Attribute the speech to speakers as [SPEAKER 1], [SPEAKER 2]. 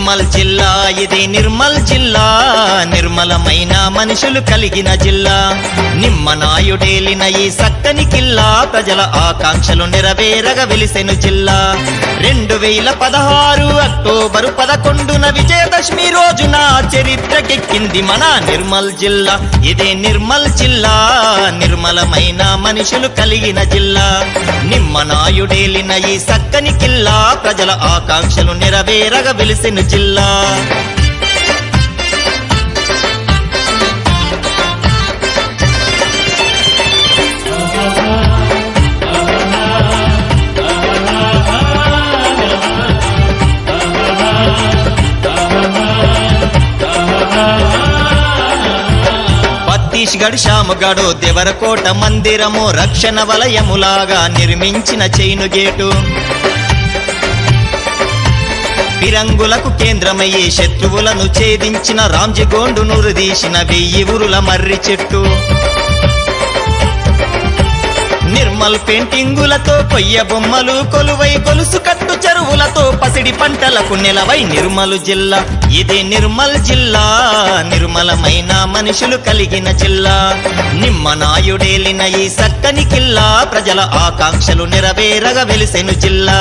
[SPEAKER 1] నిర్మల్ జిల్లా ఇది నిర్మల్ జిల్లా, నిర్మలమైన మనుషులు కలిగిన జిల్లా. నిమ్మనాయుడేలిన ఈ సక్కని కిల్లా, ప్రజల ఆకాంక్షలు నెరవేరగ వెలిసెను జిల్లా. 2016 అక్టోబరు 11న విజయదశమి రోజున చరిత్రకెక్కింది మన నిర్మల్ జిల్లా. ఇదే నిర్మల్ జిల్లా, నిర్మలమైన మనుషులు కలిగిన జిల్లా. నిమ్మనాయుడేలిన ఈ సక్కని కిల్లా, ప్రజల ఆకాంక్షలు నెరవేరగ వెలిసెను జిల్లా. ఛత్తీస్గఢ్ శ్యామగఢ్ దేవరకోట మందిరము రక్షణ వలయములాగా నిర్మించిన చైను గేటు. పిరంగులకు కేంద్రమయ్యే శత్రువులను ఛేదించిన రామ్జీగోండు నురుదీసిన 1000 ఉరుల మర్రి చెట్టు. నిర్మల్ పెయింటింగులతో కొయ్య బొమ్మలు కొలువై, గొలుసు కట్టు చెరువులతో పసిడి పంటలకు నిలవై నిర్మల్ జిల్లా. ఇది నిర్మల్ జిల్లా, నిర్మలమైన మనుషులు కలిగిన జిల్లా. నిమ్మనాయుడేలిన ఈ సక్కని కిల్లా, ప్రజల ఆకాంక్షలు నెరవేరగ వెలిసెను జిల్లా.